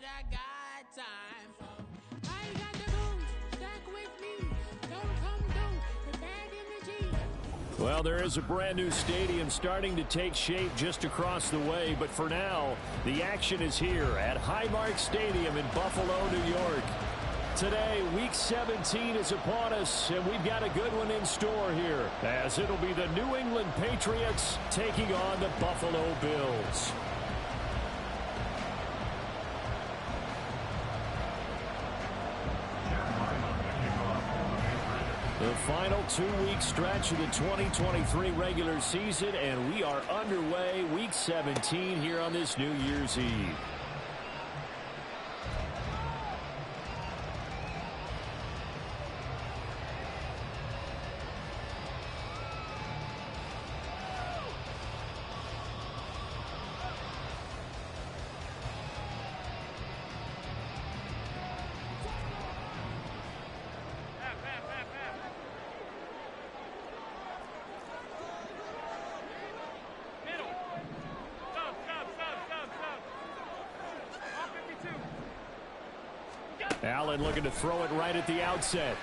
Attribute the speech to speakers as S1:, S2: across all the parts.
S1: I got time. I got the booze, stack with me. Don't come through with bad energy.
S2: Well, there is a brand new stadium starting to take shape just across the way, but for now, the action is here at Highmark Stadium in Buffalo, New York. Today, Week 17 is upon us, and we've got a good one in store here, as it'll be the New England Patriots taking on the Buffalo Bills. The final 2-week stretch of the 2023 regular season, and we are underway Week 17 here on this New Year's Eve. Allen looking to throw it right at the outset.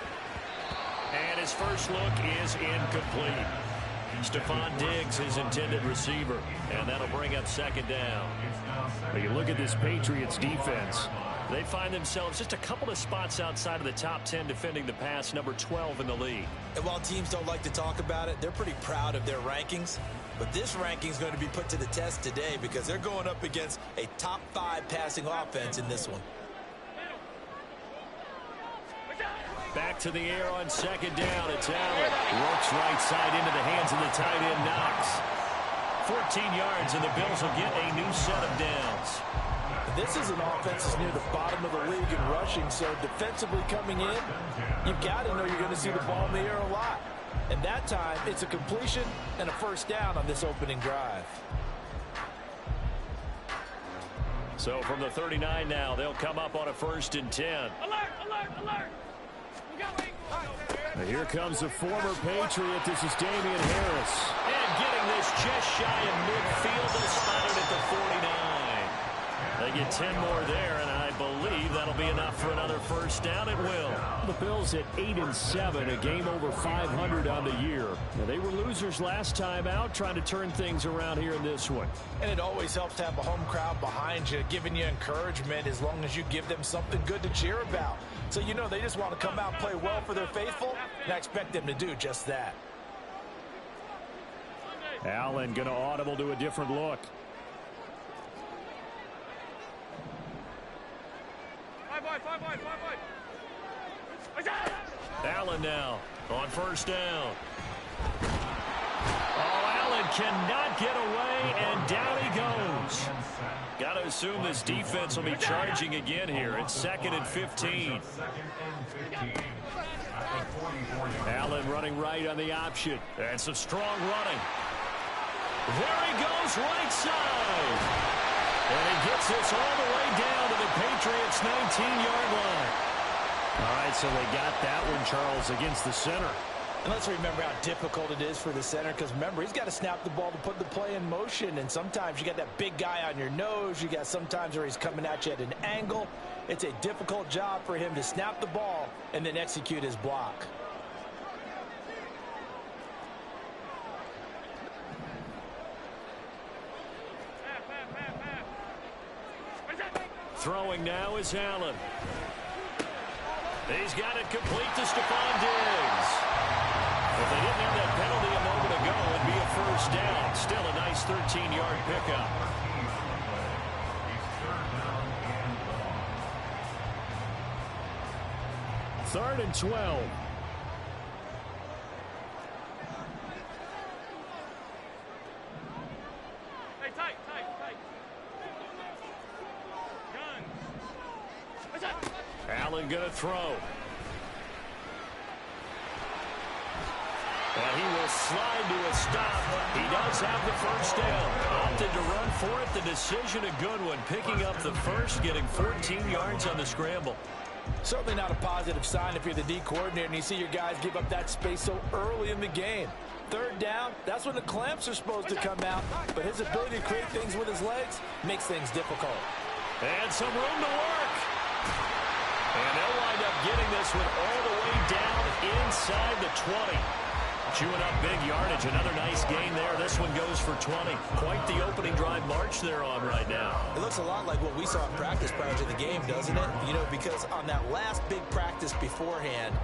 S2: And his first look is incomplete. Stephon Diggs, his intended receiver. And that'll bring up second down. But you look at this Patriots defense. They find themselves just a couple of spots outside of the top 10 defending the pass, number 12 in the league.
S3: And while teams don't like to talk about it, they're pretty proud of their rankings. But this ranking is going to be put to the test today because they're going up against a top 5 passing offense in this one.
S2: Back to the air on second down. It's Allen. Works right side into the hands of the tight end, Knox. 14 yards, and the Bills will get a new set of downs.
S4: This is an offense that's near the bottom of the league in rushing, so defensively coming in, you've got to know you're going to see the ball in the air a lot. And that time, it's a completion and a first down on this opening drive.
S2: So from the 39 now, they'll come up on a 1st and 10.
S5: Alert, alert, alert.
S2: Here comes the former Patriot. This is Damian Harris. And getting this just shy of midfield. They'll spot it at the 49. They get 10 more there, and I believe that'll be enough for another first down. It will. The Bills at 8-7, a game over 500 on the year. Now, they were losers last time out, trying to turn things around here in this one.
S4: And it always helps to have a home crowd behind you, giving you encouragement as long as you give them something good to cheer about. So you know they just want to come out and play well for their faithful, and I expect them to do just that.
S2: Allen going to audible to a different look. Allen now on first down. Oh, Allen cannot get away, and down he goes. Got to assume this defense will be charging again here. It's 2nd and 15. Allen running right on the option. And some strong running. There he goes, right side. And he gets this all the way down to the Patriots' 19-yard line. All right, so they got that one, Charles, against the center.
S4: And let's remember how difficult it is for the center, because remember, he's got to snap the ball to put the play in motion, and sometimes you got that big guy on your nose. You got sometimes where he's coming at you at an angle. It's a difficult job for him to snap the ball and then execute his block.
S2: Throwing now is Allen. He's got it complete to Stephon Diggs. If they didn't have that penalty a moment ago, it'd be a first down. Still a nice 13-yard pickup. Third and 12.
S5: Hey, tight.
S2: Allen going to throw. And he will slide to a stop. He does have the first down. Opted to run for it. The decision a good one. Picking up the first, getting 14 yards on the scramble.
S4: Certainly not a positive sign if you're the D coordinator and you see your guys give up that space so early in the game. Third down, that's when the clamps are supposed to come out. But his ability to create things with his legs makes things difficult.
S2: And some room to work. And they'll wind up getting this one all the way down inside the 20. Chewing up big yardage. Another nice gain there. This one goes for 20. Quite the opening drive march they're on right now.
S3: It looks a lot like what we saw in practice prior to the game, doesn't it? You know, because on that last big practice beforehand,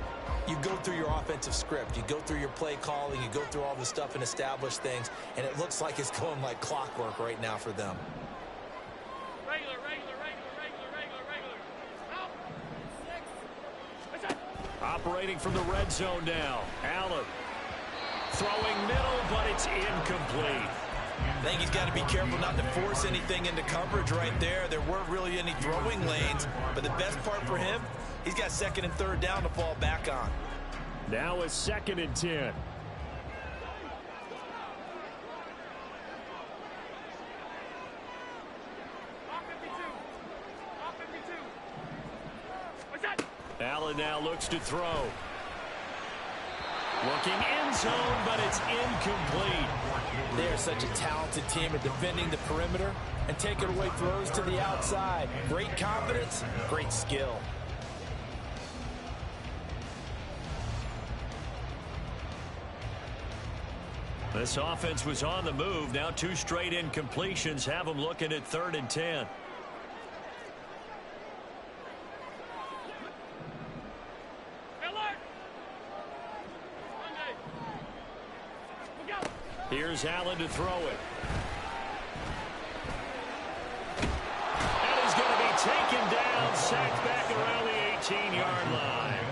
S3: you go through your offensive script. You go through your play calling. You go through all the stuff and establish things. And it looks like it's going like clockwork right now for them.
S5: Regular. Out.
S2: Operating from the red zone now. Allen. Throwing middle, but it's incomplete.
S3: I think he's got to be careful not to force anything into coverage right there. There weren't really any throwing lanes, but the best part for him, he's got second and third down to fall back on.
S2: Now it's 2nd and 10. Allen now looks to throw. Looking end zone, but it's incomplete.
S3: They're such a talented team at defending the perimeter and taking away throws to the outside. Great confidence, great skill.
S2: This offense was on the move. Now 2 straight incompletions have them looking at 3rd and 10. Here's Allen to throw it. And he's going to be taken down, sacked back around the 18-yard line.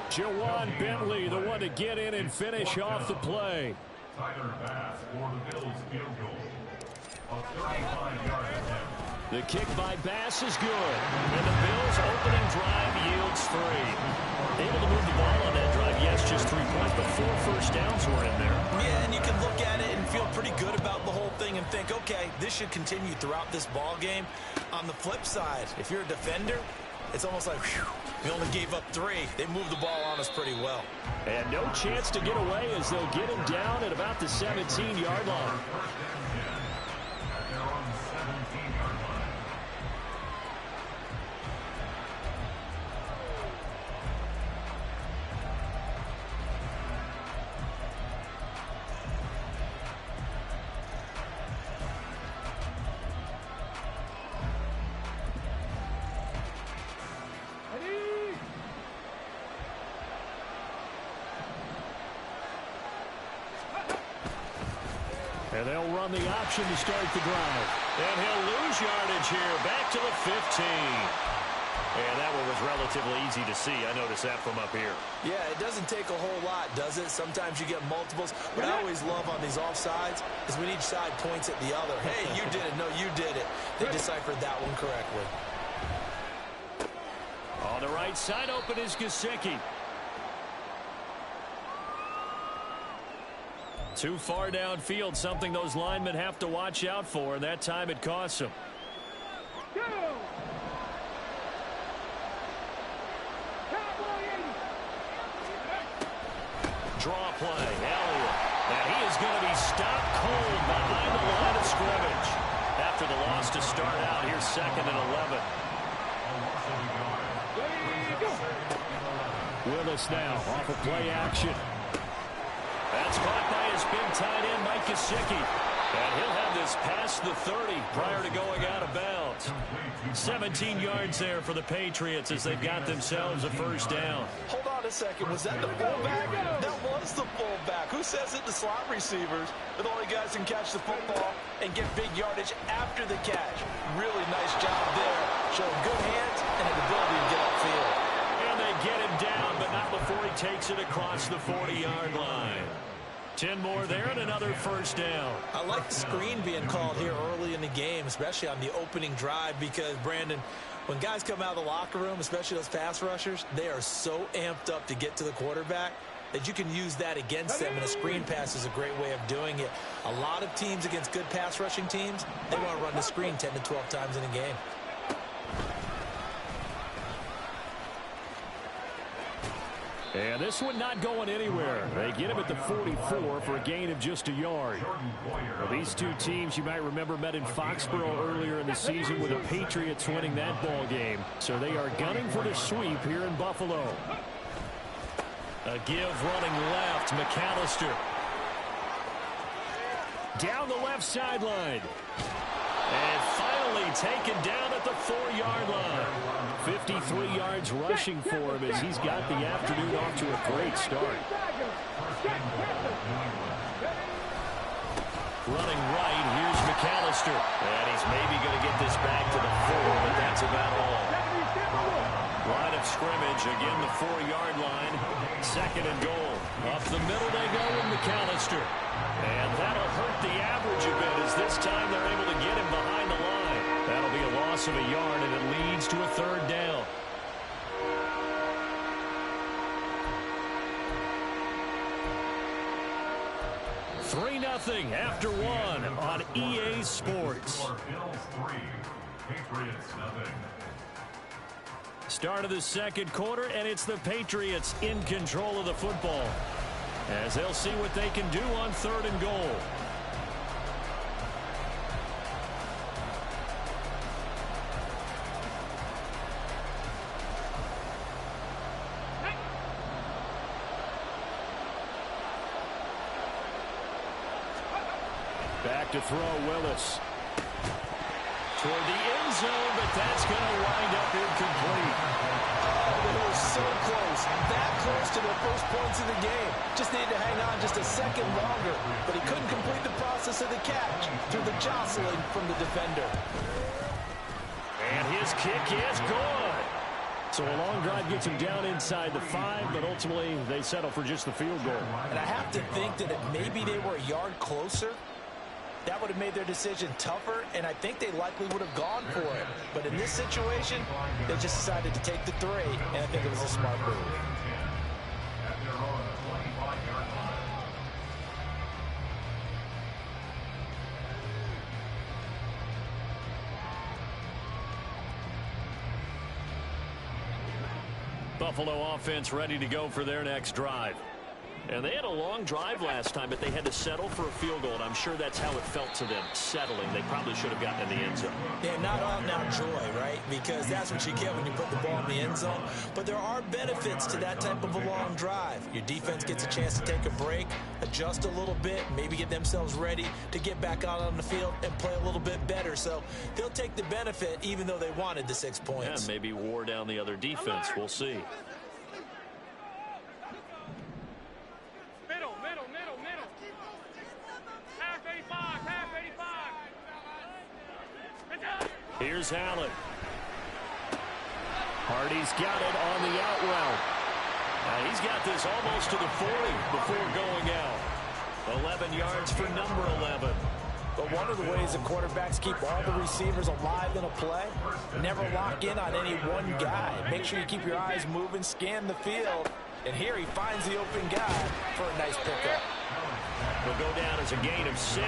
S2: Jawan Bentley, the one to get in and finish off the play.
S6: Tyler Bass for the Bills field goal. A 35-yard attempt.
S2: The kick by Bass is good. And the Bills' opening drive yields 3. Able to move the ball on that drive. Yes, just 3 points, but 4 first downs were in there.
S3: Yeah, and you can look at it and feel pretty good about the whole thing and think, okay, this should continue throughout this ball game. On the flip side, if you're a defender, it's almost like, whew, we only gave up 3. They moved the ball on us pretty well.
S2: And no chance to get away as they'll get him down at about the 17-yard line.
S6: They're on the 17-yard line.
S2: And they'll run the option to start the drive. And he'll lose yardage here, back to the 15. And that one was relatively easy to see. I noticed that from up here.
S3: Yeah, it doesn't take a whole lot, does it? Sometimes you get multiples. What I always love on these offsides is when each side points at the other. Hey, you did it. No, you did it. They deciphered that one correctly.
S2: On the right side, open is Gesicki. Too far downfield, something those linemen have to watch out for, and that time it costs them. Draw play, Elliott. And he is going to be stopped cold behind the line of scrimmage. After the loss to start out, here's 2nd and 11. Willis now off of play action. That's caught by his big tight end, Mike Gesicki. And he'll have this past the 30 prior to going out of bounds. 17 yards there for the Patriots as they've got themselves a first down.
S3: Hold on a second. Was that the fullback? That was the fullback. Who says it? The slot receivers are the only guys who can catch the football and get big yardage after the catch. Really nice job there. Showing good hands and an ability to get upfield.
S2: And they get him down, but not before he takes it across the 40-yard line. 10 more there and another first down.
S3: I like the screen being called here early in the game, especially on the opening drive, because, Brandon, when guys come out of the locker room, especially those pass rushers, they are so amped up to get to the quarterback that you can use that against them, and a screen pass is a great way of doing it. A lot of teams against good pass rushing teams, they want to run the screen 10 to 12 times in a game.
S2: And this one not going anywhere. They get him at the 44 for a gain of just a yard. Well, these two teams, you might remember, met in Foxborough earlier in the season with the Patriots winning that ball game. So they are gunning for the sweep here in Buffalo. A give running left, McAllister. Down the left sideline. And finally taken down at the 4-yard line. 53 yards rushing for him as he's got the afternoon off to a great start. Running right, here's McAllister. And he's maybe going to get this back to the 4, but that's about all. Line of scrimmage, again the 4-yard line. Second and goal. Up the middle they go with McAllister. And that'll hurt the average a bit as this time they're able to get him behind the line. That'll be a loss of a yard, and it leads to a third down. Three 3-0 after one on EA Sports. Start of the second quarter, and it's the Patriots in control of the football as they'll see what they can do on third and goal. Back to throw, Willis. Toward the end zone, but that's going to wind up incomplete.
S3: They were so close, that close to their first points of the game. Just needed to hang on just a second longer, but he couldn't complete the process of the catch through the jostling from the defender.
S2: And his kick is good. So a long drive gets him down inside the 5, but ultimately they settle for just the field goal.
S3: And I have to think that if maybe they were a yard closer, that would have made their decision tougher, and I think they likely would have gone for it. But in this situation, they just decided to take the 3, and I think it was a smart move.
S2: Buffalo offense ready to go for their next drive. And they had a long drive last time, but they had to settle for a field goal, and I'm sure that's how it felt to them, settling. They probably should have gotten in the end zone.
S3: Yeah, not all now joy, right? Because that's what you get when you put the ball in the end zone. But there are benefits to that type of a long drive. Your defense gets a chance to take a break, adjust a little bit, maybe get themselves ready to get back out on the field and play a little bit better. So they'll take the benefit even though they wanted the 6 points.
S2: Yeah, maybe wore down the other defense. We'll see. Here's Allen. Hardy's got it on the out route. He's got this almost to the 40 before going out. 11 yards for number 11.
S3: But one of the ways that quarterbacks keep all the receivers alive in a play, never lock in on any one guy. Make sure you keep your eyes moving, scan the field. And here he finds the open guy for a nice pickup.
S2: Will go down as a gain of 6,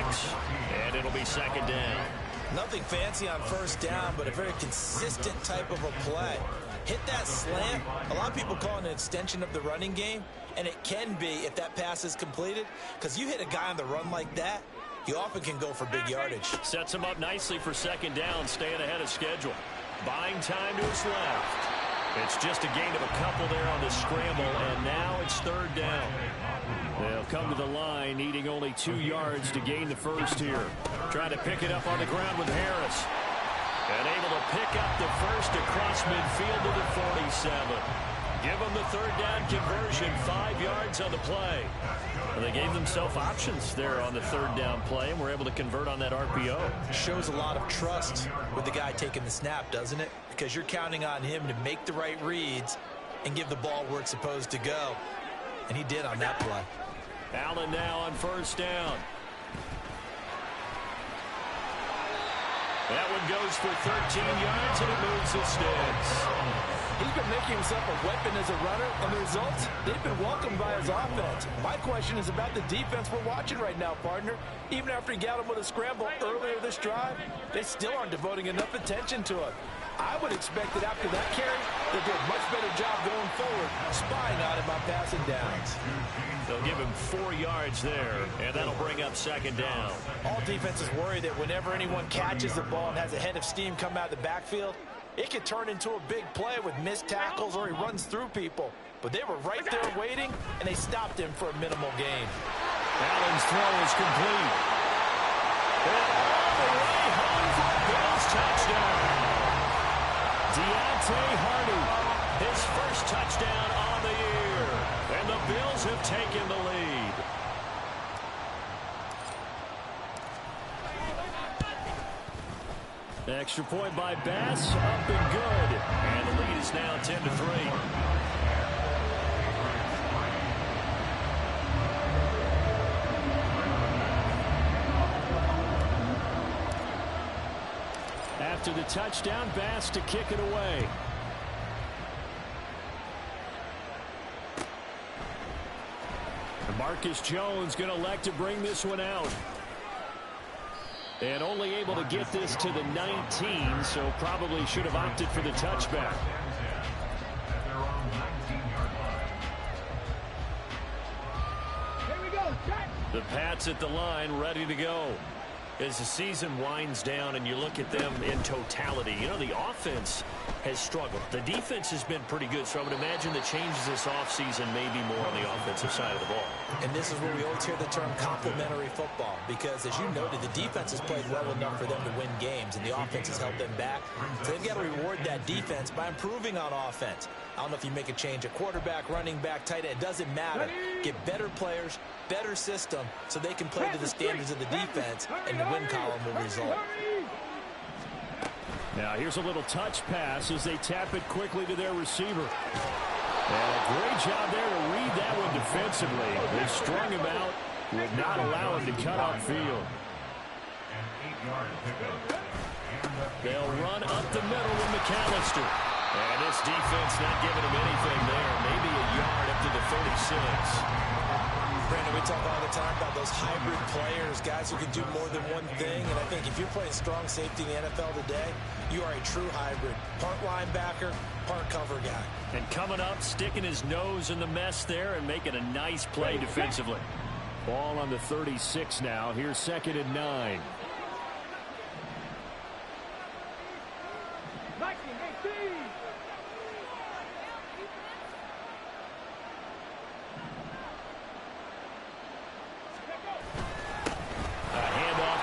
S2: and it'll be second down.
S3: Nothing fancy on first down, but a very consistent type of a play. Hit that slant. A lot of people call it an extension of the running game, and it can be if that pass is completed, because you hit a guy on the run like that, you often can go for big yardage.
S2: Sets him up nicely for second down, staying ahead of schedule. Buying time to his left. It's just a gain of a couple there on the scramble, and now it's third down. They'll come to the line, needing only 2 yards to gain the first here. Trying to pick it up on the ground with Harris. And able to pick up the first across midfield to the 47. Give them the third down conversion, 5 yards on the play. And they gave themselves options there on the third down play, and were able to convert on that RPO.
S3: Shows a lot of trust with the guy taking the snap, doesn't it? Because you're counting on him to make the right reads and give the ball where it's supposed to go. And he did on that play.
S2: Allen now on first down. That one goes for 13 yards, and it moves the sticks.
S4: He's been making himself a weapon as a runner, and the results, they've been welcomed by his offense. My question is about the defense we're watching right now, partner. Even after he got him with a scramble earlier this drive, they still aren't devoting enough attention to him. I would expect that after that carry, they'll do a much better job going forward, spying on him on passing downs.
S2: They'll give him 4 yards there, and that'll bring up second down.
S4: All defenses worry that whenever anyone catches the ball and has a head of steam come out of the backfield, it could turn into a big play with missed tackles or he runs through people. But they were right there waiting, and they stopped him for a minimal gain.
S2: Allen's throw is complete. And all the way home for a Bills touchdown. Deontay Hardy, his first touchdown on the year. And the Bills have taken the lead. Extra point by Bass, up and good. And the lead is now 10-3. After the touchdown, Bass to kick it away. And Marcus Jones going to elect to bring this one out. And only able to get this to the 19, so probably should have opted for the touchback. The Pats at the line, ready to go. As the season winds down and you look at them in totality, you know, the offense has struggled. The defense has been pretty good, so I would imagine the changes this offseason may be more on the offensive side of the ball.
S4: And this is where we always hear the term complementary football, because as you noted, the defense has played well enough for them to win games, and the offense has held them back. So they've got to reward that defense by improving on offense. I don't know if you make a change at quarterback, running back, tight end. It doesn't matter. Get better players, better system, so they can play to the standards of the defense, and the win column will result.
S2: Now here's a little touch pass as they tap it quickly to their receiver. And a great job there to read that one defensively. They strung him out, would not allow him to cut upfield. They'll run up the middle with McAllister. And this defense not giving him anything there. Maybe a yard up to the 36.
S4: Brandon, we talk all the time about those hybrid players, guys who can do more than one thing. And I think if you're playing strong safety in the NFL today, you are a true hybrid. Part linebacker, part cover guy.
S2: And coming up, sticking his nose in the mess there and making a nice play defensively. Ball on the 36 now. Here's 2nd and 9.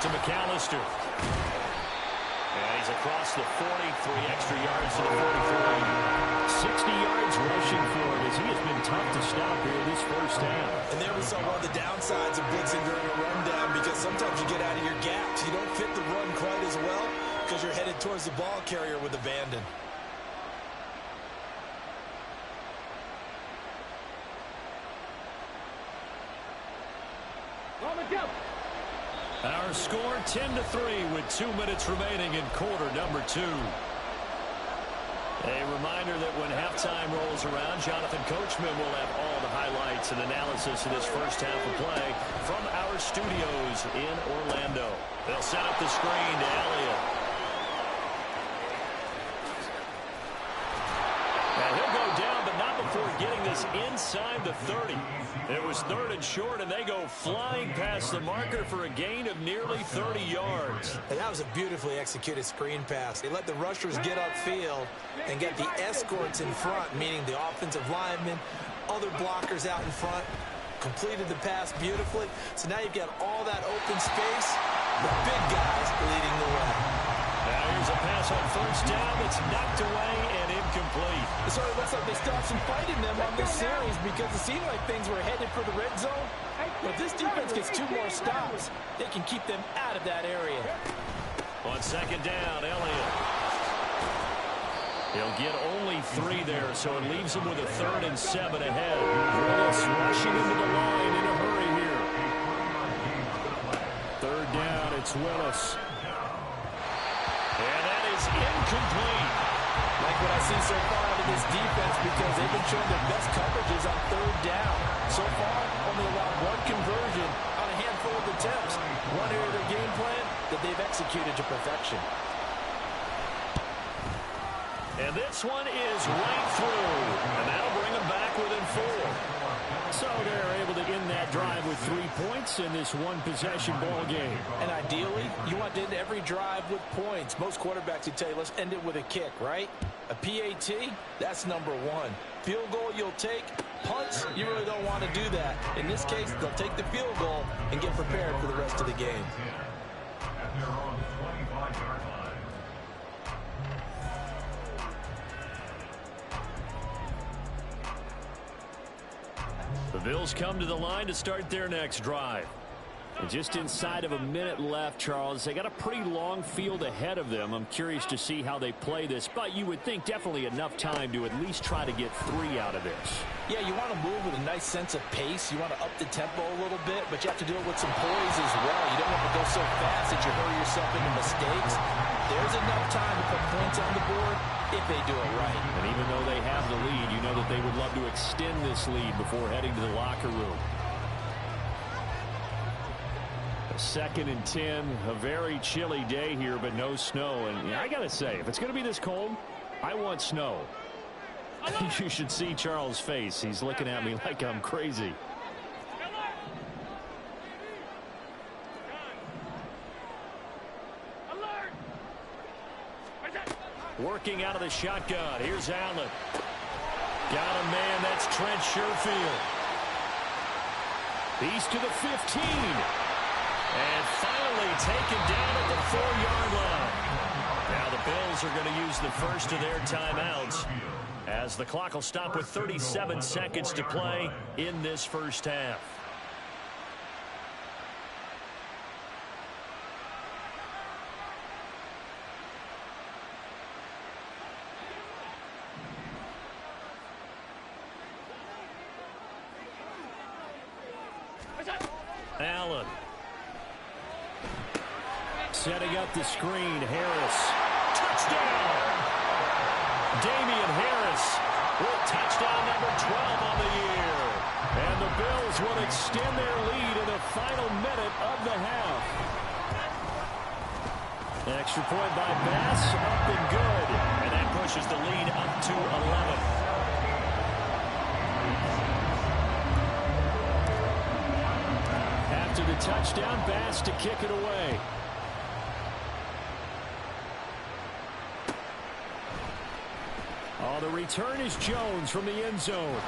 S2: To McAllister. And he's across the 40, 3 extra yards to the 43. 60 yards rushing for him as he has been tough to stop here this first half.
S4: And there we saw one of the downsides of blitzing during a rundown, because sometimes you get out of your gaps. You don't fit the run quite as well because you're headed towards the ball carrier with abandon.
S2: Our score 10-3 with 2 minutes remaining in quarter number 2. A reminder that when halftime rolls around, Jonathan Coachman will have all the highlights and analysis of this first half of play from our studios in Orlando. They'll set up the screen to Elliott. And he'll go down, but not before getting this inside the 30. It was 3rd and short, and they go flying past the marker for a gain of nearly 30 yards.
S4: And that was a beautifully executed screen pass. They let the rushers get upfield and get the escorts in front, meaning the offensive linemen, other blockers out in front, completed the pass beautifully. So now you've got all that open space, the big guys leading the way.
S2: Now here's a pass on 1st down that's knocked away and incomplete.
S4: It sort of looks like they stopped some fighting them on this series, because it seemed like things were headed for the red zone. But if this defense gets 2 more stops, they can keep them out of that area.
S2: On 2nd down, Elliott. He'll get only 3 there, so it leaves him with a 3rd and 7 ahead. Willis rushing into the line in a hurry here. 3rd down, it's Willis. And that is incomplete.
S4: Like what I see so far out of this defense because they've been showing their best coverages on third down. So far, only allowed one conversion on a handful of attempts. One area of their game plan that they've executed to perfection.
S2: And this one is right through. And that'll bring them back within 4. So they're able to end that drive with 3 points in this one-possession ball game.
S4: And ideally, you want to end every drive with points. Most quarterbacks would tell you, let's end it with a kick, right? A PAT, that's number 1. Field goal you'll take. Punts, you really don't want to do that. In this case, they'll take the field goal and get prepared for the rest of the game.
S6: At their own 25-yard line.
S2: The Bills come to the line to start their next drive. And just inside of a minute left, Charles. They got a pretty long field ahead of them. I'm curious to see how they play this, but you would think definitely enough time to at least try to get 3 out of this.
S4: Yeah, you want to move with a nice sense of pace. You want to up the tempo a little bit, but you have to do it with some poise as well. You don't want to go so fast that you hurry yourself into mistakes. There's enough time to put points on the board if they do it right.
S2: And even though they have the lead, you know that they would love to extend this lead before heading to the locker room. A 2nd and 10, a very chilly day here, but no snow. And yeah, I got to say, if it's going to be this cold, I want snow. You should see Charles' face. He's looking at me like I'm crazy. Working out of the shotgun. Here's Allen. Got a man. That's Trent Sherfield. He's to the 15. And finally taken down at the 4-yard line. Now the Bills are going to use the first of their timeouts as the clock will stop with 37 seconds to play in this first half. Allen. Setting up the screen. Harris. Touchdown! Damian Harris with touchdown number 12 on the year. And the Bills will extend their lead in the final minute of the half. Extra point by Bass. Up and good. And that pushes the lead up to 11. After the touchdown, Bass to kick it away. Oh, the return is Jones from the end zone.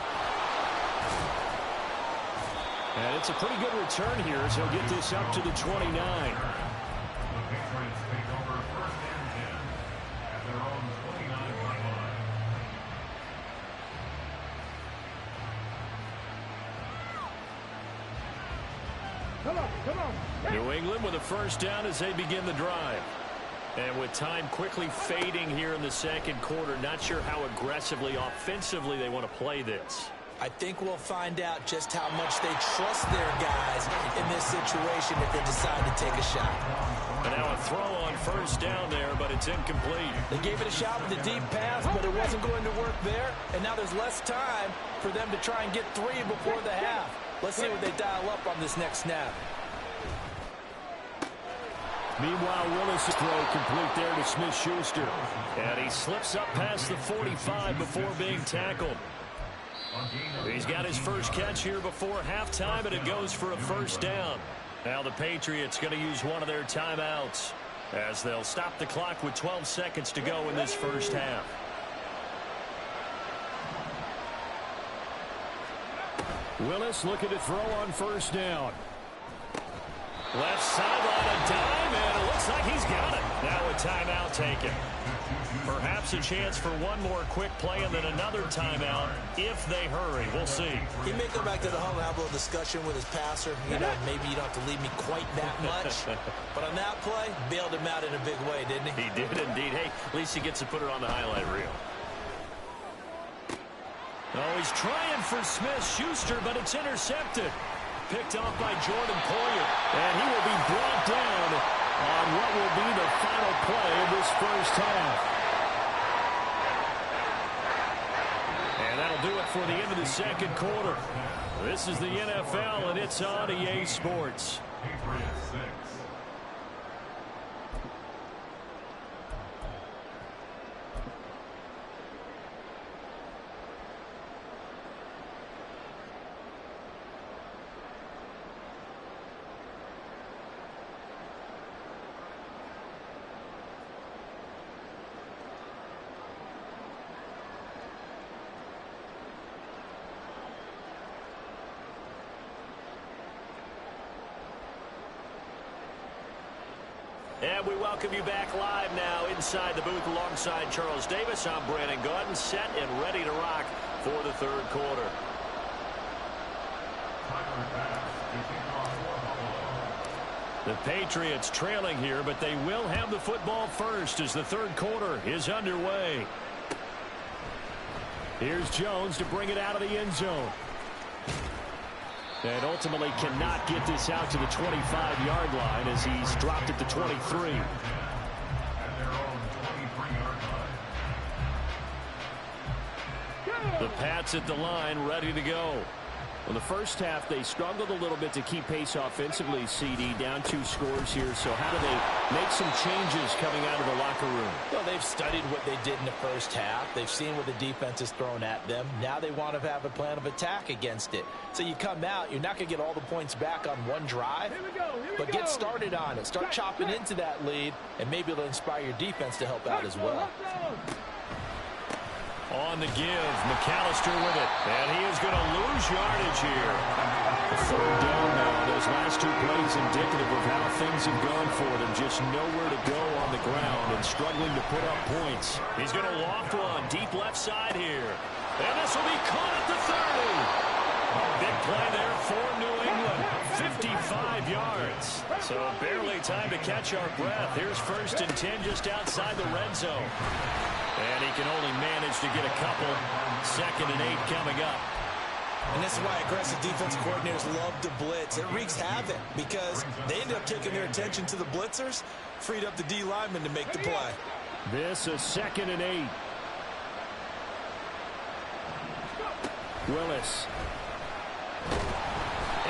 S2: And it's a pretty good return here as he'll get this up to the 29.
S6: The Patriots take over 1st and 10 at their own 29-yard line.
S1: Come on.
S2: New England with a first down as they begin the drive. And with time quickly fading here in the second quarter, not sure how aggressively, offensively they want to play this.
S4: I think we'll find out just how much they trust their guys in this situation if they decide to take a shot.
S2: And now a throw on first down there, but it's incomplete.
S4: They gave it a shot with a deep pass, but it wasn't going to work there. And now there's less time for them to try and get 3 before the half. Let's see what they dial up on this next snap.
S2: Meanwhile, Willis' throw complete there to Smith-Schuster. And he slips up past the 45 before being tackled. He's got his first catch here before halftime, and it goes for a first down. Now the Patriots going to use one of their timeouts as they'll stop the clock with 12 seconds to go in this first half. Willis looking to throw on first down. Left sideline, a dime, and it looks like he's got it. Now a timeout taken. Perhaps a chance for one more quick play and then another timeout if they hurry. We'll see.
S4: He may go back to the huddle and have a little discussion with his passer. You know, maybe you don't have to leave me quite that much. But on that play, bailed him out in a big way, didn't he?
S2: He did indeed. Hey, at least he gets to put it on the highlight reel. Oh, he's trying for Smith-Schuster, but it's intercepted. Picked off by Jordan Poyer. And he will be brought down on what will be the final play of this first half. do it for the end of the second quarter. This is the NFL, and it's on EA Sports.
S6: Patriots 6.
S2: And we welcome you back live now inside the booth alongside Charles Davis. I'm Brandon Gaudin, set and ready to rock for the third quarter. The Patriots trailing here, but they will have the football first as the third quarter is underway. Here's Jones to bring it out of the end zone. And ultimately cannot get this out to the 25-yard line as he's dropped at the 23. The Pats at the line, ready to go. Well, the first half, they struggled a little bit to keep pace offensively, CD, down 2 scores here. So how do they make some changes coming out of the locker room?
S3: Well, they've studied what they did in the first half. They've seen what the defense has thrown at them. Now they want to have a plan of attack against it. So you come out, you're not going to get all the points back on one drive, but get started on it. Start chopping into that lead, and maybe it'll inspire your defense to help out as well.
S2: On the give, McAllister with it, and he is going to lose yardage here. Third down now. Those last 2 plays indicative of how things have gone for them. Just nowhere to go on the ground and struggling to put up points. He's going to loft one deep left side here. And this will be caught at the 30. Big play there for New England. 55 yards. So barely time to catch our breath. Here's 1st and 10 just outside the red zone. And he can only manage to get a couple. 2nd and 8 coming up.
S3: And this is why aggressive defense coordinators love to blitz. It wreaks havoc because they end up taking their attention to the blitzers, freed up the D lineman to make the play.
S2: This is 2nd and 8. Willis.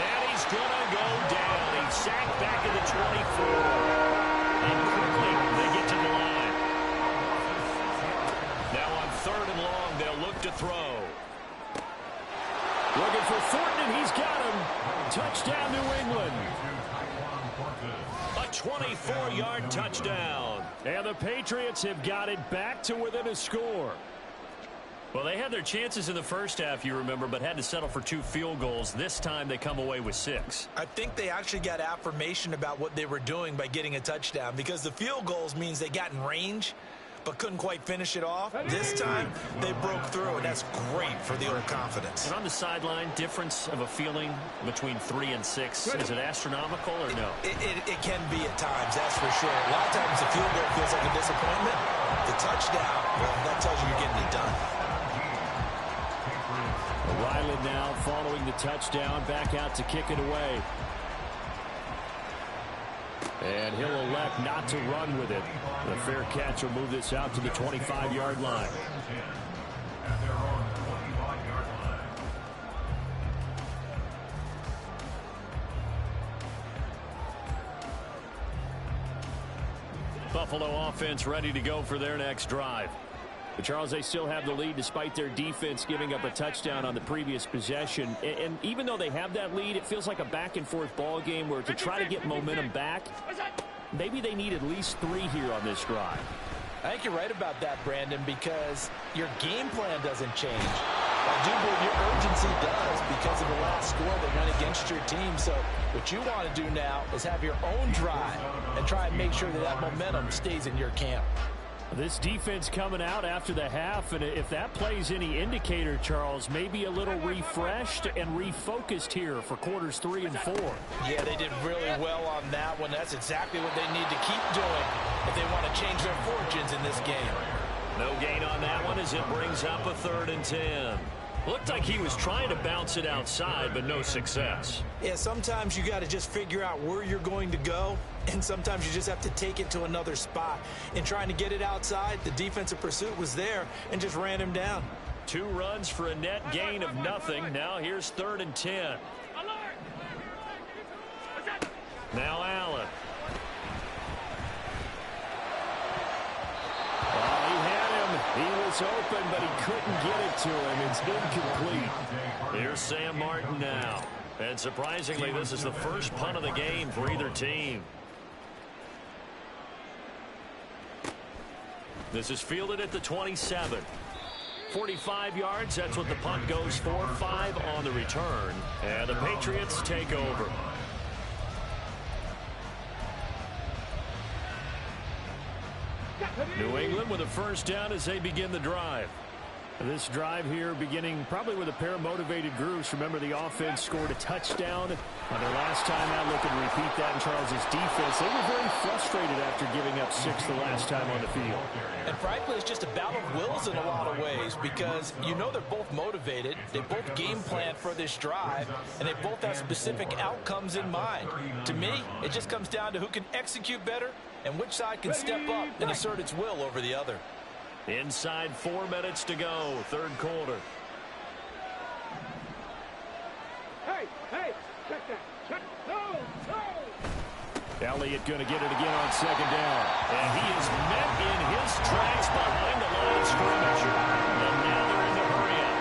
S2: And he's going to go down. He's sacked back at the 24. And quickly they get to the line. Now on 3rd and long, they'll look to throw. Looking for Thornton, and he's got him. Touchdown, New England. A 24-yard touchdown. And the Patriots have got it back to within a score. Well, they had their chances in the first half, you remember, but had to settle for 2 field goals. This time they come away with 6.
S3: I think they actually got affirmation about what they were doing by getting a touchdown because the field goals means they got in range but couldn't quite finish it off. This time, they broke through, and that's great for the overconfidence.
S2: And on the sideline, difference of a feeling between 3 and 6, is it astronomical or no?
S3: It can be at times, that's for sure. A lot of times the field goal feels like a disappointment. The touchdown, well, that tells you you're getting it done.
S2: Riley now following the touchdown, back out to kick it away. And he'll elect not to run with it. The fair catch will move this out to the 25-yard line. Buffalo offense ready to go for their next drive. But Charles, they still have the lead despite their defense giving up a touchdown on the previous possession. And even though they have that lead, it feels like a back-and-forth ball game where to try to get momentum back, maybe they need at least 3 here on this drive.
S3: I think you're right about that, Brandon, because your game plan doesn't change. I do believe your urgency does because of the last score that went against your team. So what you want to do now is have your own drive and try and make sure that that momentum stays in your camp.
S2: This defense coming out after the half, and if that plays any indicator, Charles, maybe a little refreshed and refocused here for quarters 3 and 4.
S3: Yeah, they did really well on that one. That's exactly what they need to keep doing if they want to change their fortunes in this game.
S2: No gain on that one as it brings up a 3rd and 10. Looked like he was trying to bounce it outside, but no success.
S3: Yeah, sometimes you got to just figure out where you're going to go, and sometimes you just have to take it to another spot. In trying to get it outside, the defensive pursuit was there and just ran him down.
S2: 2 runs for a net gain of nothing. Now here's 3rd and 10. Now Allen.
S7: He had him. He was open, but he couldn't get it to him. It's incomplete.
S2: Here's Sam Martin now. And surprisingly, this is the first punt of the game for either team. This is fielded at the 27. 45 yards, that's what the punt goes for. 5 on the return. And the Patriots take over. New England with a first down as they begin the drive.
S7: This drive here beginning probably with a pair of motivated groups. Remember, the offense scored a touchdown on their last time out. Looking to repeat that in Charles' defense. They were very frustrated after giving up 6 the last time on the field.
S3: And frankly, it's just a battle of wills in a lot of ways because you know they're both motivated. They both game plan for this drive, and they both have specific outcomes in mind. To me, it just comes down to who can execute better and which side can step up and assert its will over the other.
S2: Inside 4 minutes to go, 3rd quarter.
S1: Hey, check that. Check. No.
S7: Elliott going to get it again on 2nd down.
S2: And he is met in his tracks behind the line of scrimmage. And now they're in the hurry up.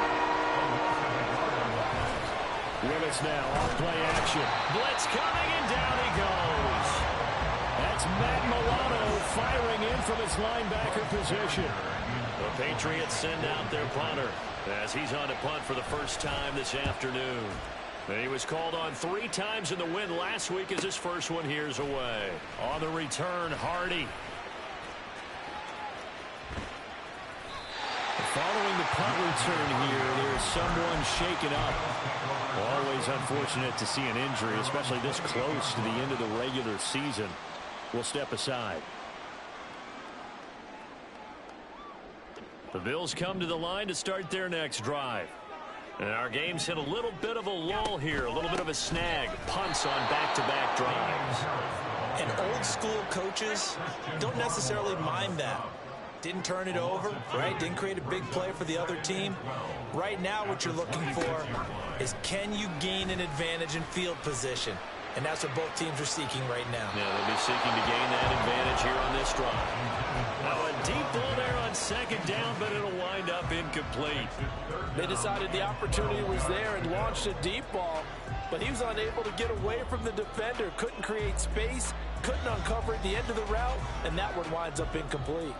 S7: Willis now off play action.
S2: Blitz coming, and down he goes.
S7: That's Matt Milano firing in from his linebacker position.
S2: The Patriots send out their punter as he's on to punt for the first time this afternoon. And he was called on 3 times in the win last week as his first one here's away. On the return, Hardy.
S7: Following the punt return here, there's someone shaken up. Always unfortunate to see an injury, especially this close to the end of the regular season. We'll step aside.
S2: The Bills come to the line to start their next drive. And our game's hit a little bit of a lull here, a little bit of a snag. Punts on back-to-back drives.
S3: And old school coaches don't necessarily mind that. Didn't turn it over, right? Didn't create a big play for the other team. Right now what you're looking for is can you gain an advantage in field position? And that's what both teams are seeking right now.
S2: Yeah, they'll be seeking to gain that advantage here on this drive. Now a deep ball there on 2nd down, but it'll wind up incomplete.
S3: They decided the opportunity was there and launched a deep ball, but he was unable to get away from the defender, couldn't create space, couldn't uncover at the end of the route, and that one winds up incomplete.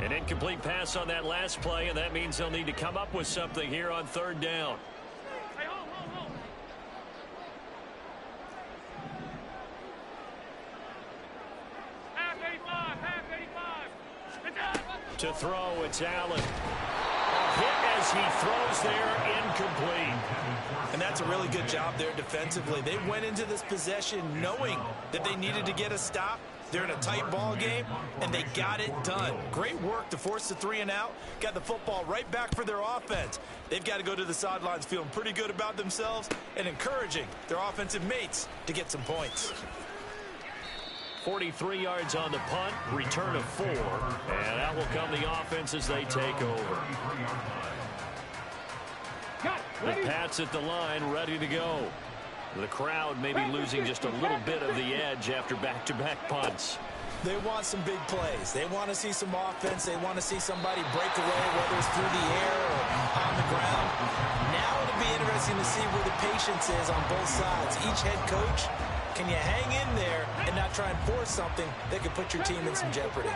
S2: An incomplete pass on that last play, and that means they'll need to come up with something here on 3rd down.
S5: Hey, hold. Half 85.
S2: To throw, it's Allen. A hit as he throws there, incomplete.
S3: And that's a really good job there defensively. They went into this possession knowing that they needed to get a stop. They're in a tight ball game, and they got it done. Great work to force the 3 and out. Got the football right back for their offense. They've got to go to the sidelines feeling pretty good about themselves and encouraging their offensive mates to get some points.
S2: 43 yards on the punt, return of 4, and out will come the offense as they take over. The Pats at the line, ready to go. The crowd may be losing just a little bit of the edge after back-to-back punts.
S3: They want some big plays. They want to see some offense. They want to see somebody break away, whether it's through the air or on the ground. Now it'll be interesting to see where the patience is on both sides. Each head coach, can you hang in there and not try and force something that could put your team in some jeopardy?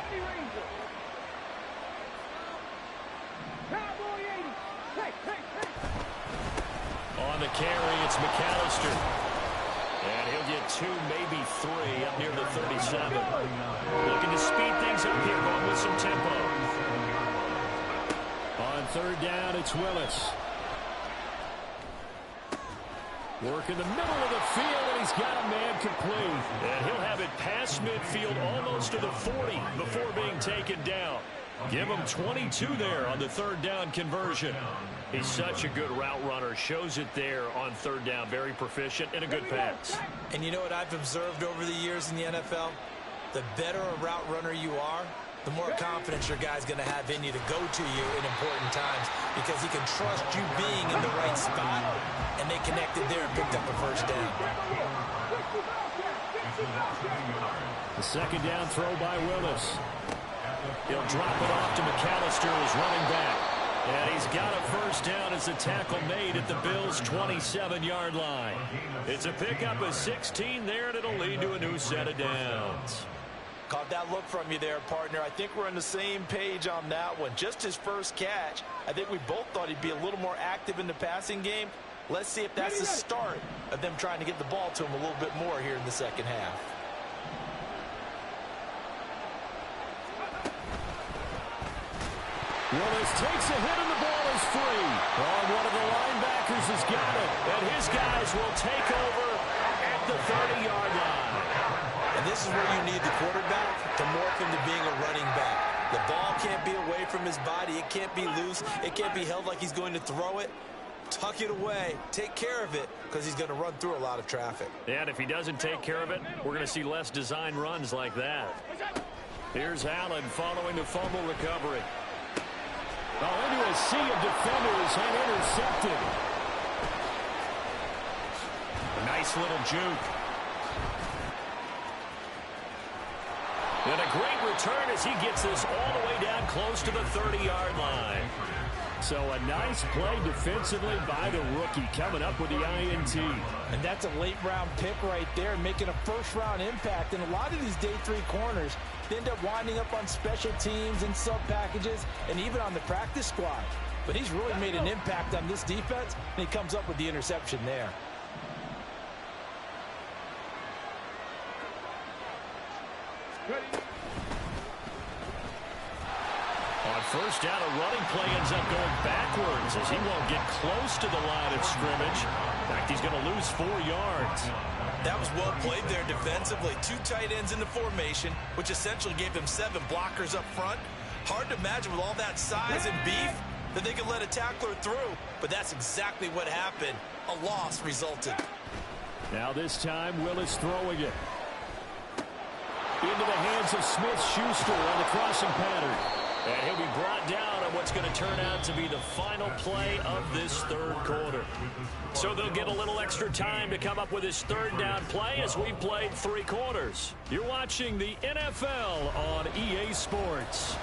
S2: On the carry, it's McAllister. And he'll get 2, maybe 3 up near the 37. Looking to speed things up here, going with some tempo.
S7: On third down, it's Willis. Work in the middle of the field, and he's got a man complete.
S2: And he'll have it past midfield almost to the 40 before being taken down. Give him 22 there on the third down conversion. He's such a good route runner. Shows it there on third down. Very proficient and a good pass.
S3: And you know what I've observed over the years in the NFL? The better a route runner you are, the more confidence your guy's going to have in you to go to you in important times because he can trust you being in the right spot, and they connected there and picked up a first down.
S7: The second down throw by Willis.
S2: He'll drop it off to McAllister as running back. And he's got a first down as the tackle made at the Bills' 27-yard line. It's a pickup of 16 there, and it'll lead to a new set of downs.
S3: Caught that look from you there, partner. I think we're on the same page on that one. Just his first catch. I think we both thought he'd be a little more active in the passing game. Let's see if that's the start of them trying to get the ball to him a little bit more here in the second half.
S7: Willis takes a hit and the ball is free. Oh, one of the linebackers has got it.
S2: And his guys will take over at the 30-yard line.
S3: And this is where you need the quarterback to morph into being a running back. The ball can't be away from his body. It can't be loose. It can't be held like he's going to throw it. Tuck it away. Take care of it because he's going to run through a lot of traffic.
S2: And if he doesn't take care of it, we're going to see less design runs like that. Here's Allen following the fumble recovery.
S7: Oh, into a sea of defenders and intercepted.
S2: A nice little juke. And a great return as he gets this all the way down close to the 30-yard line.
S7: So a nice play defensively by the rookie coming up with the INT.
S3: And that's a late-round pick right there, making a first-round impact. And a lot of these day three corners, they end up winding up on special teams and sub-packages and even on the practice squad. But he's really made an impact on this defense, and he comes up with the interception there.
S2: On first down, a running play ends up going backwards as he won't get close to the line of scrimmage. In fact, he's going to lose 4 yards.
S3: That was well played there defensively. 2 tight ends in the formation, which essentially gave them 7 blockers up front. Hard to imagine with all that size and beef that they could let a tackler through, but that's exactly what happened. A loss resulted.
S7: Now this time, Willis throwing it. Into the hands of Smith-Schuster on the crossing pattern.
S2: And he'll be brought down on what's going to turn out to be the final play of this third quarter. So they'll get a little extra time to come up with his third down play as we've played 3 quarters. You're watching the NFL on EA Sports.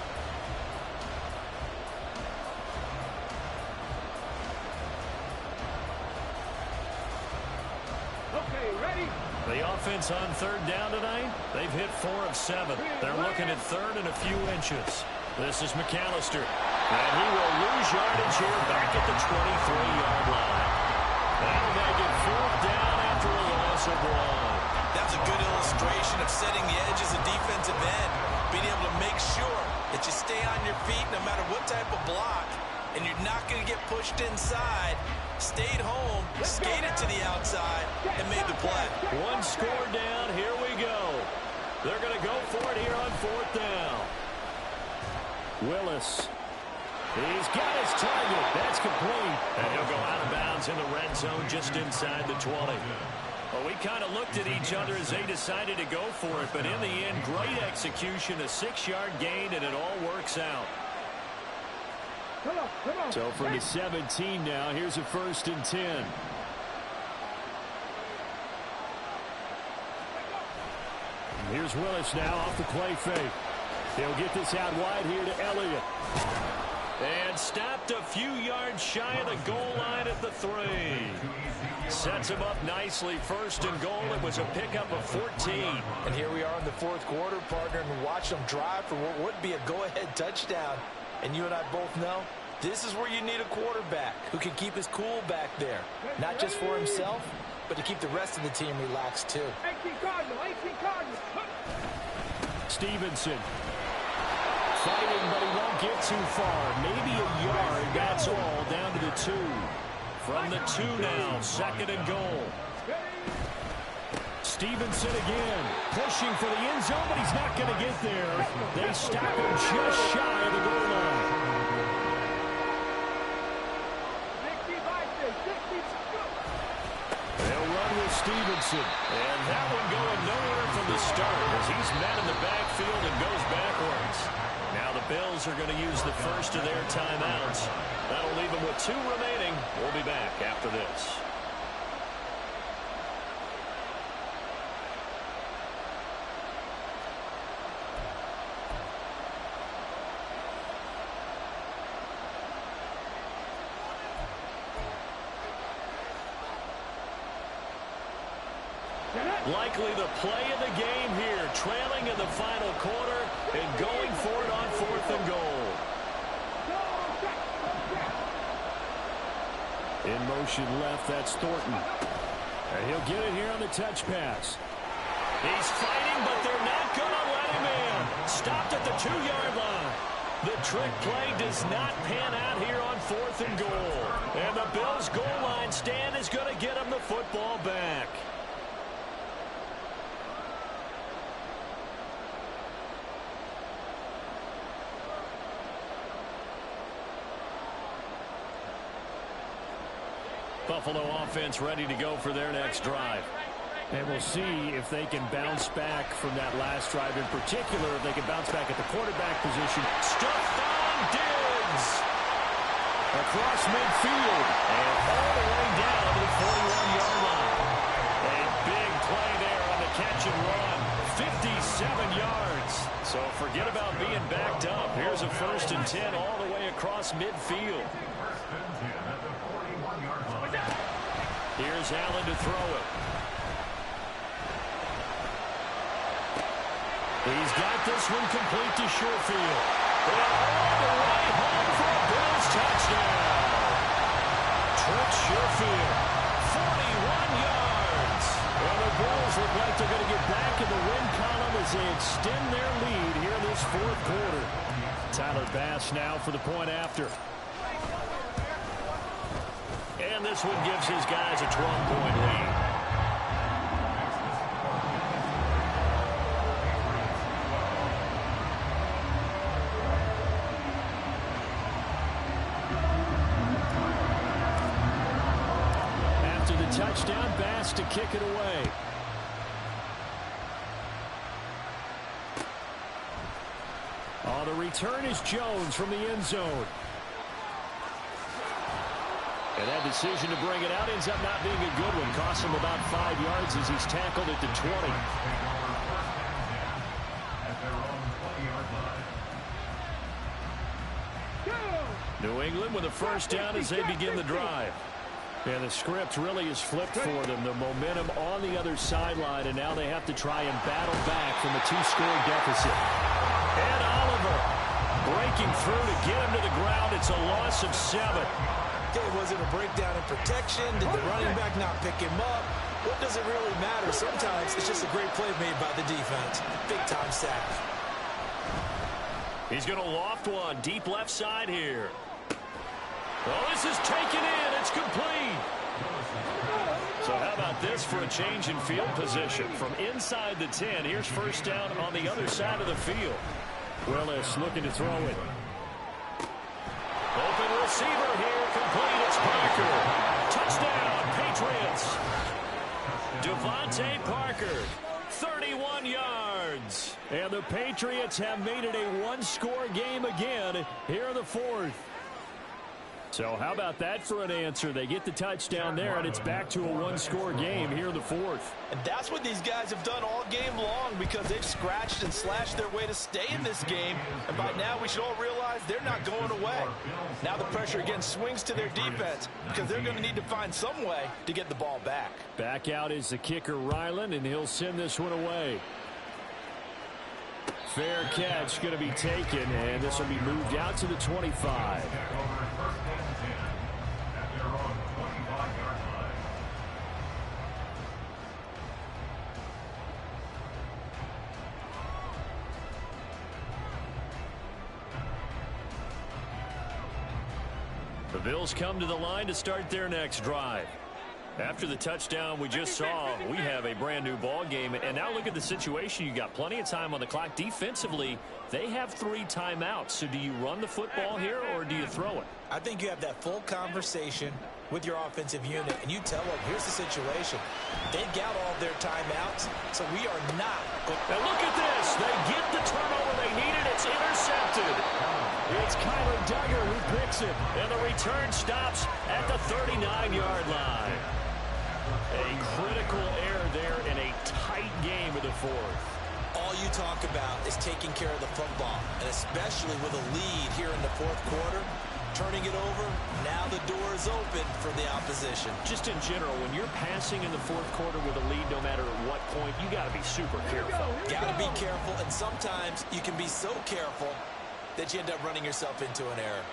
S5: Okay, ready?
S2: The offense on third down tonight, they've hit 4 of 7. They're looking at third and a few inches. This is McAllister. And he will lose yardage here back at the 23-yard line. That'll make it 4th down after a loss of 1.
S3: That's a good illustration of setting the edge as a defensive end, being able to make sure that you stay on your feet no matter what type of block, and you're not going to get pushed inside. Stayed home, skated to the outside, and made the play.
S2: 1 score down. Here we go. They're going to go for it here on 4th down.
S7: Willis. He's got his target. That's complete.
S2: And he'll go out of bounds in the red zone just inside the 20. Well, we kind of looked at each other as they decided to go for it, but in the end, great execution, a 6-yard gain, and it all works out.
S5: Come on.
S7: So from the 17 now, here's a 1st and 10. Here's Willis now off the play fake. They'll get this out wide here to Elliott.
S2: And stopped a few yards shy of the goal line at the 3. Sets him up nicely. 1st and goal. It was a pickup of 14.
S3: And here we are in the 4th quarter, partner, and watch them drive for what would be a go-ahead touchdown. And you and I both know this is where you need a quarterback who can keep his cool back there. Not just for himself, but to keep the rest of the team relaxed too.
S5: 18 Cardinal.
S7: Stevenson. Fighting, but he won't
S2: get too far. Maybe a yard. That's all. Down to the 2. From the 2 now. 2nd and goal. Stevenson again. Pushing for the end zone, but he's not going to get there. They stop him just shy of the goal line.
S5: 65.
S2: They'll run with Stevenson. And that one going nowhere from the start as he's met in the backfield and goes backwards. Now the Bills are going to use the first of their timeouts. That'll leave them with 2 remaining. We'll be back after this. Likely the play of the game here, trailing in the final quarter and going for it on 4th and goal.
S7: In motion left, that's Thornton. And he'll get it here on the touch pass.
S2: He's fighting, but they're not going to let him in. Stopped at the 2-yard line. The trick play does not pan out here on 4th and goal. And the Bills' goal line stand is going to get him the football back. Buffalo offense ready to go for their next drive.
S7: And we'll see if they can bounce back from that last drive. In particular, if they can bounce back at the quarterback position.
S2: Stephon Diggs across midfield and all the way down to the 41-yard line. A big play there on the catch and run. 57 yards. So forget about being backed up. Here's a 1st and 10 all the way across midfield. Here's Allen to throw it. He's got this one complete to Sherfield. And all the way home for a Bills touchdown. Trent Sherfield, 41 yards. Well, the Bills look like they're going to get back in the win column as they extend their lead here in this 4th quarter.
S7: Tyler Bass now for the point after.
S2: And this one gives his guys a 12-point lead.
S7: After the touchdown, Bass to kick it away. On the return is Jones from the end zone. And that decision to bring it out ends up not being a good one. Costs him about 5 yards as he's tackled at the 20.
S2: New England with a first down as they begin the drive.
S7: And the script really is flipped for them. The momentum on the other sideline, and now they have to try and battle back from a 2-score deficit.
S2: And Oliver breaking through to get him to the ground. It's a loss of 7.
S3: Was it a breakdown in protection? Did the running back not pick him up? What does it really matter? Sometimes it's just a great play made by the defense. Big-time sack.
S2: He's going to loft one deep left side here. Oh, this is taken in. It's complete. So how about this for a change in field position? From inside the 10, here's first down on the other side of the field.
S7: Willis looking to throw it.
S2: Open receiver here, complete. It's Parker. Touchdown, Patriots. Devontae Parker, 31 yards.
S7: And the Patriots have made it a 1-score game again here in the 4th. So how about that for an answer? They get the touchdown there, and it's back to a 1-score game here in the 4th.
S3: And that's what these guys have done all game long because they've scratched and slashed their way to stay in this game. And by now, we should all realize they're not going away. Now the pressure again swings to their defense because they're going to need to find some way to get the ball back.
S7: Back out is the kicker, Ryland, and he'll send this one away. Fair catch going to be taken, and this will be moved out to the 25.
S2: The Bills come to the line to start their next drive. After the touchdown we just saw, we have a brand new ball game. And now look at the situation. You got plenty of time on the clock. Defensively, they have 3 timeouts. So do you run the football here or do you throw it?
S3: I think you have that full conversation with your offensive unit, and you tell them, here's the situation. They got all their timeouts, so we are not.
S2: And look at this. They get the turnover they needed. It's intercepted. It's Kyler Duggar who picks it. And the return stops at the 39-yard line. A critical error there in a tight game of the fourth.
S3: All you talk about is taking care of the football, and especially with a lead here in the fourth quarter. Turning it over, now the door is open for the opposition.
S2: Just in general, when you're passing in the fourth quarter with a lead, no matter at what point, you got to be super careful.
S3: Got to be careful, and sometimes you can be so careful that you end up running yourself into an error.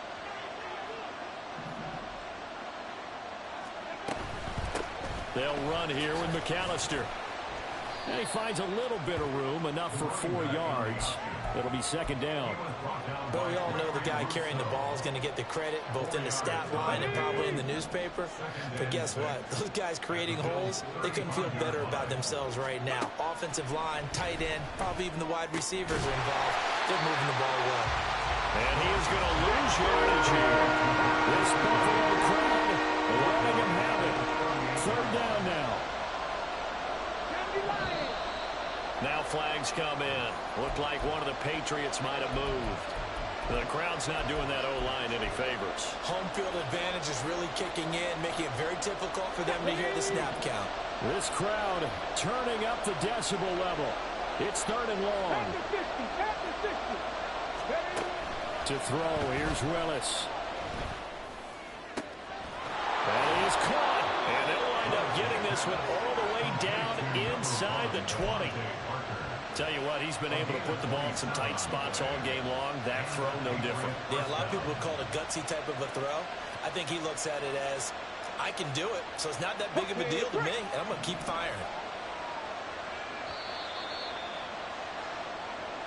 S2: They'll run here with McAllister.
S7: And he finds a little bit of room, enough for 4 yards. It'll be second down.
S3: But we all know the guy carrying the ball is going to get the credit, both in the stat line and probably in the newspaper. But guess what? Those guys creating holes, they couldn't feel better about themselves right now. Offensive line, tight end, probably even the wide receivers are involved. They're moving the ball well.
S2: And he is going to lose yardage here.
S7: This Buffalo crowd letting him have it. Third down now.
S2: Now flags come in. Looked like one of the Patriots might have moved. The crowd's not doing that O-line any favors.
S3: Home field advantage is really kicking in, making it very difficult for them to hear the snap count.
S7: This crowd turning up the decibel level. It's third and long. To throw, here's Willis.
S2: That is caught. And they'll wind up getting this one all the way down inside the 20. Tell you what, he's been able to put the ball in some tight spots all game long. That throw, no different.
S3: Yeah, a lot of people would call it a gutsy type of a throw. I think he looks at it as, I can do it, so it's not that big of a deal to me, and I'm going to keep firing.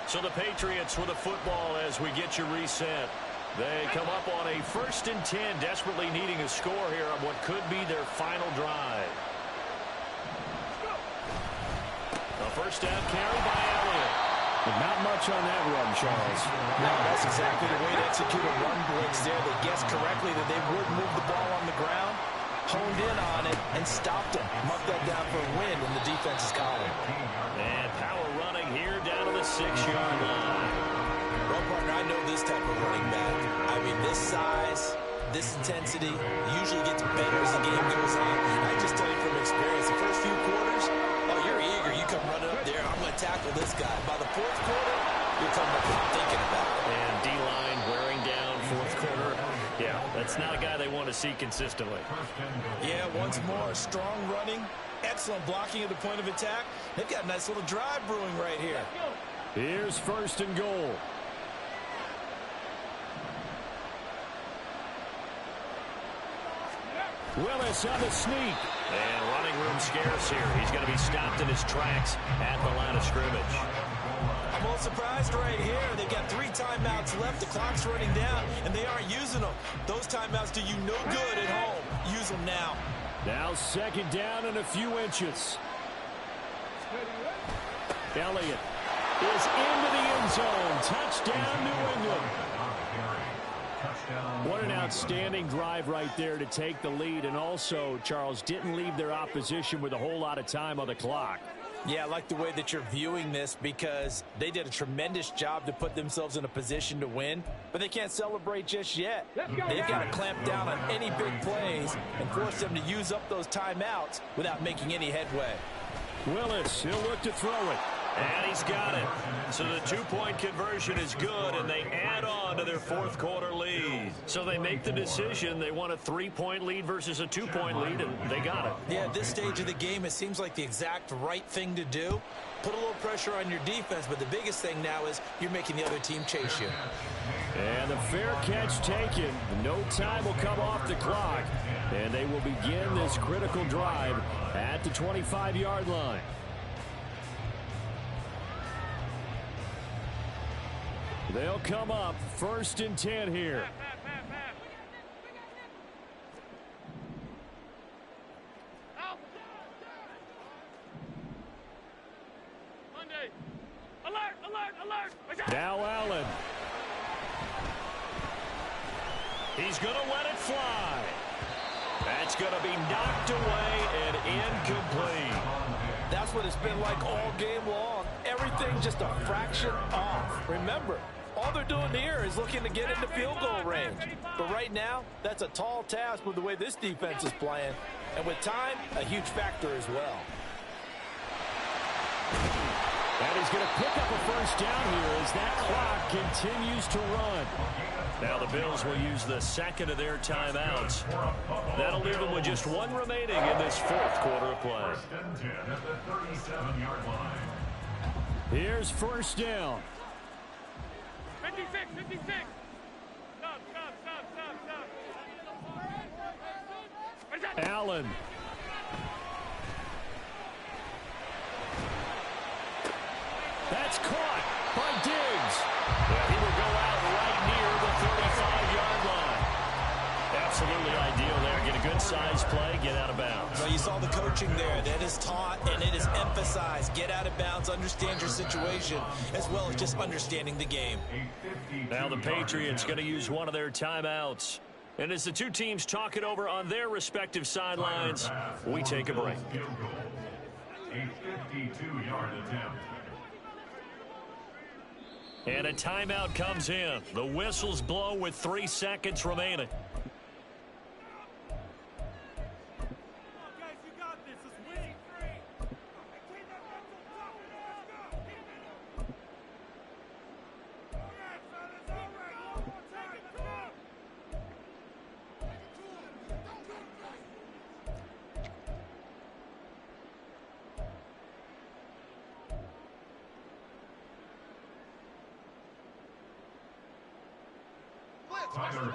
S2: So the Patriots with a football as we get you reset. They come up on a 1st and 10, desperately needing a score here on what could be their final drive. A first down carry by Elliott.
S7: But not much on that run, Charles.
S3: No, that's exactly the way to execute a run blitz there. They guessed correctly that they would move the ball on the ground, honed in on it, and stopped them. Marked that down for a win in the defense's column.
S2: And power running here down to the 6-yard line.
S3: Well, partner, I know this type of running back. I mean, this size, this intensity usually gets better as the game goes on. I just tell you from experience, the first few quarters, oh, you're eager. You come running up there. I'm going to tackle this guy. By the fourth quarter, you're coming up and thinking about it.
S2: And D-line wearing down fourth quarter. Yeah, that's not a guy they want to see consistently.
S3: Yeah, once more, strong running, excellent blocking at the point of attack. They've got a nice little drive brewing right here.
S7: Here's 1st and goal. Willis on the sneak.
S2: And running room scarce here. He's going to be stopped in his tracks at the line of scrimmage.
S3: I'm a little surprised right here. They've got 3 timeouts left. The clock's running down, and they aren't using them. Those timeouts do you no good at home. Use them now.
S7: Now second down and a few inches. Elliott is into the end zone. Touchdown, New England. What an outstanding drive right there to take the lead. And also, Charles, didn't leave their opposition with a whole lot of time on the clock.
S3: Yeah, I like the way that you're viewing this because they did a tremendous job to put themselves in a position to win, but they can't celebrate just yet. They've got to clamp down on any big plays and force them to use up those timeouts without making any headway.
S7: Willis, he'll look to throw it.
S2: And he's got it. So the 2-point conversion is good, and they add on to their fourth quarter lead. So they make the decision. They want a 3-point lead versus a 2-point lead, and they got it.
S3: Yeah, at this stage of the game, it seems like the exact right thing to do. Put a little pressure on your defense, but the biggest thing now is you're making the other team chase you.
S7: And the fair catch taken. No time will come off the clock, and they will begin this critical drive at the 25-yard line. They'll come up 1st and 10 here.
S2: He's going to let it fly. That's going to be knocked away and incomplete.
S4: That's what it's been like all game long. Everything just a fraction off. Remember, all they're doing here is looking to get into field goal range. But right now, that's a tall task with the way this defense is playing. And with time, a huge factor as well.
S7: And he's going to pick up a first down here as that clock continues to run.
S2: Now the Bills will use the second of their timeouts. That'll leave them with just one remaining in this fourth quarter of play.
S6: First and 10 at the 37-yard line.
S7: Here's first down.
S5: 56, 56. Stop.
S7: Allen. That's caught by Diggs.
S2: Yeah, he will go out right near the 35-yard line. Absolutely ideal there. Get a good size play, get out of bounds.
S3: Well, you saw the coaching there. That is taught and it is emphasized. Get out of bounds, understand your situation, as well as just understanding the game.
S2: Now the Patriots going to use one of their timeouts. And as the two teams talk it over on their respective sidelines, we take a break.
S6: A 52-yard attempt.
S2: And a timeout comes in. The whistles blow with 3 seconds remaining.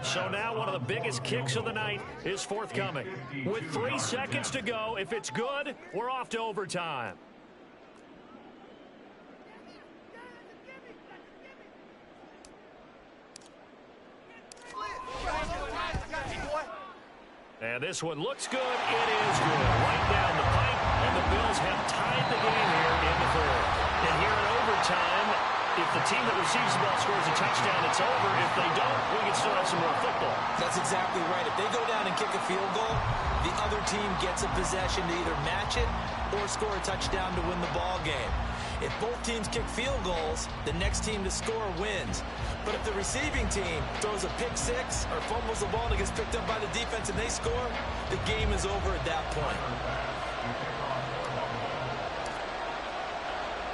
S2: So now one of the biggest kicks of the night is forthcoming. With 3 seconds to go, if it's good, we're off to overtime. And this one looks good. It is good. Right down the pipe, and the Bills have tied the game here in the fourth. And here in overtime, if the team that receives the ball scores a touchdown, it's over. If they don't, we can still have some more football.
S3: That's exactly right. If they go down and kick a field goal, the other team gets a possession to either match it or score a touchdown to win the ball game. If both teams kick field goals, the next team to score wins. But if the receiving team throws a pick six or fumbles the ball and it gets picked up by the defense and they score, the game is over at that point.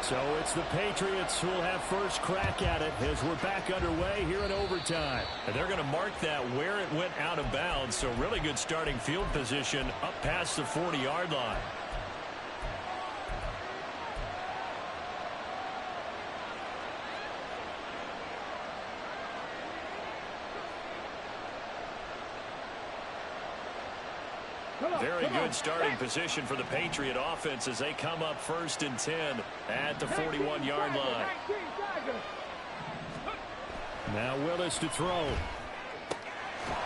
S7: So it's the Patriots who will have first crack at it as we're back underway here in overtime.
S2: And they're going to mark that where it went out of bounds. So really good starting field position up past the 40-yard line. Very good starting position for the Patriot offense as they come up first and 10 at the 41-yard line.
S7: Now Willis to throw.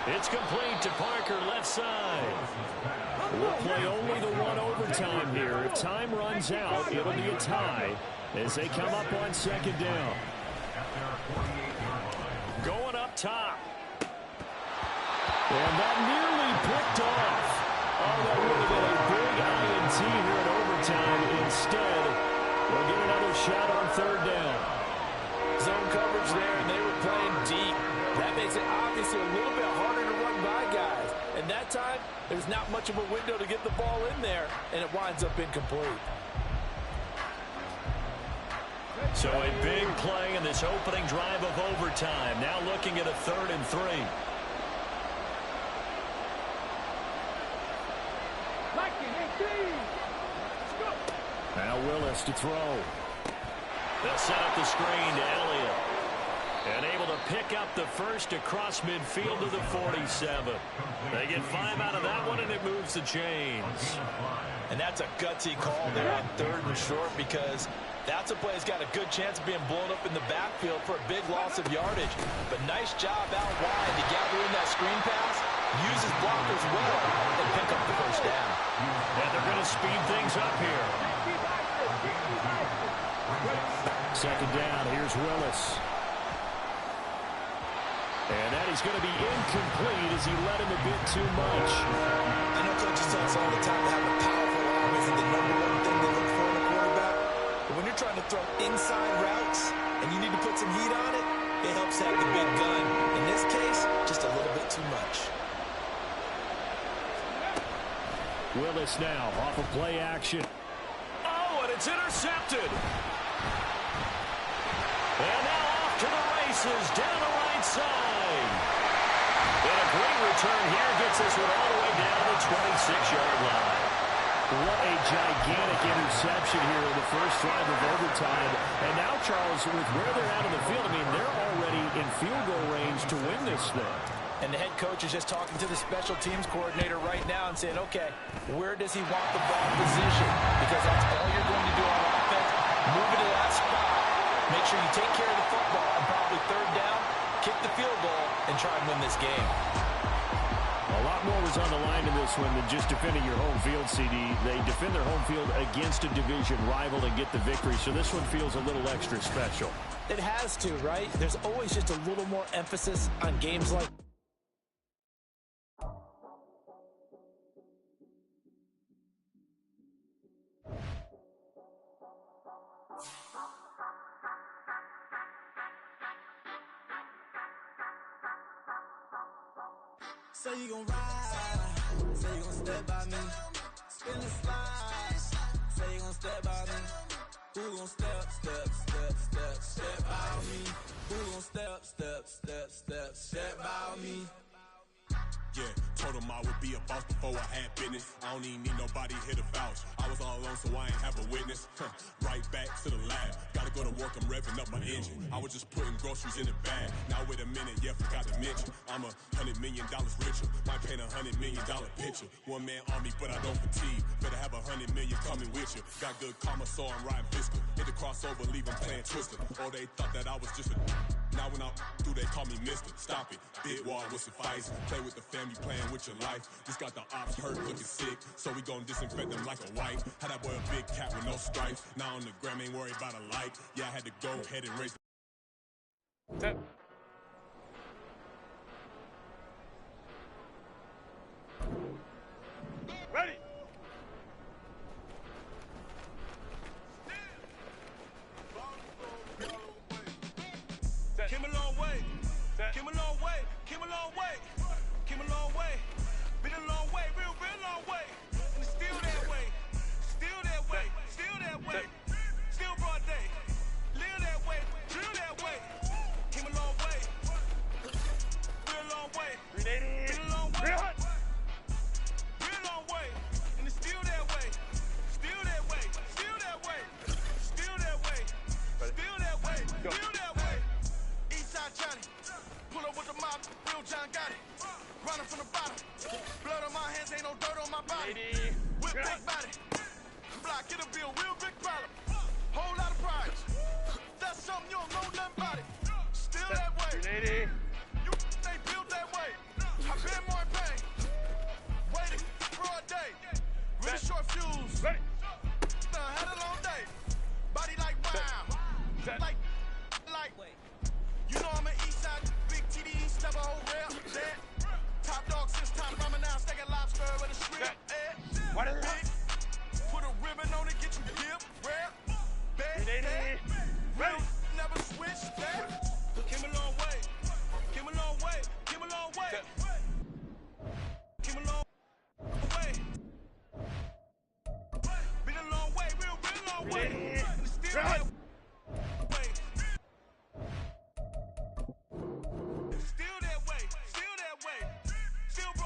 S2: It's complete to Parker, left side.
S7: We'll play only the one overtime here. If time runs out, it'll be a tie as they come up on second down.
S2: Going up top.
S7: And that nearly picked off. Oh, that would have been a big INT here in overtime. Instead, we'll get another shot on third down.
S4: Zone coverage there, and they were playing deep. That makes it obviously a little bit harder to run by guys. And that time, there's not much of a window to get the ball in there, and it winds up incomplete.
S2: So a big play in this opening drive of overtime. Now looking at a 3rd and 3.
S7: Now Willis to throw.
S2: They'll set up the screen to Elliott. And able to pick up the first across midfield to the 47. They get 5 out of that one, and it moves the chains.
S3: And that's a gutsy call there on 3rd and short because that's a play that's got a good chance of being blown up in the backfield for a big loss of yardage. But nice job out wide to gather in that screen pass, use his blockers well, and pick up the first down.
S2: And they're going to speed things up here.
S7: Second down, here's Willis. And that is going to be incomplete as he led him a bit too much.
S3: I know coaches tell us all the time to have a powerful arm isn't the number one thing they look for in a quarterback. But when you're trying to throw inside routes and you need to put some heat on it, it helps have the big gun. In this case, just a little bit too much.
S7: Willis now off of play action.
S2: Oh, and it's intercepted. And now off to the races down the right side. And a great return here gets this one all the way down to the 26-yard line.
S7: What a gigantic interception here in the first drive of overtime. And now, Charles, with where they're at in the field, I mean, they're already in field goal range to win this thing.
S4: And the head coach is just talking to the special teams coordinator right now and saying, okay, where does he want the ball position? Because that's all you're going to do on offense. Move it to that spot. Make sure you take care of the football and probably third down, kick the field goal, and try and win this game.
S7: A lot more was on the line in this one than just defending your home field, CD. They defend their home field against a division rival and get the victory, so this one feels a little extra special.
S4: It has to, right? There's always just a little more emphasis on games like
S8: Say you gon' ride, say you gon' step by me, spin the slide, say you gon' step by me, who gon' step by me, who gon' step by me.
S9: Yeah, told him I would be a boss before I had business. I don't even need nobody here to vouch. I was all alone, so I ain't have a witness. Right back to the lab. Gotta go to work, I'm revving up my engine. I was just putting groceries in the bag. Now wait a minute, yeah, forgot to mention. I'm $100 million richer. Might paint $100 million picture. One man army, but I don't fatigue. Better have 100 million coming with you. Got good karma, so I'm riding fiscal. Hit the crossover, leave them playing Twister. Or they thought that I was just a... Now when I do, they call me Mister. Stop it. Big wall will suffice. Play with the family, playing with your life. Just got the ops hurt, looking sick. So we gon' disinfect them like a wipe. Had that boy a big cat with no stripes. Now on the gram, ain't worried about a like. Yeah, I had to go ahead and raise the...
S5: Ready.
S8: Came a long way, came a long way, came a long way, came a long way, been a long way, real long way, and it's still that way, still that way, still that way, still broad day, live that way, drill that way, came a long way, real long way, been a long way, real long way, and it's still that way, still that way, still that way, still that way, still that way, still that way. Johnny, pull up with the mob, real John got it. Running from the bottom, blood on my hands, ain't no dirt on my body. Whip big body, block, get a bill, real big problem. Whole lot of pride, that's something you don't know nothing about it. Still that way.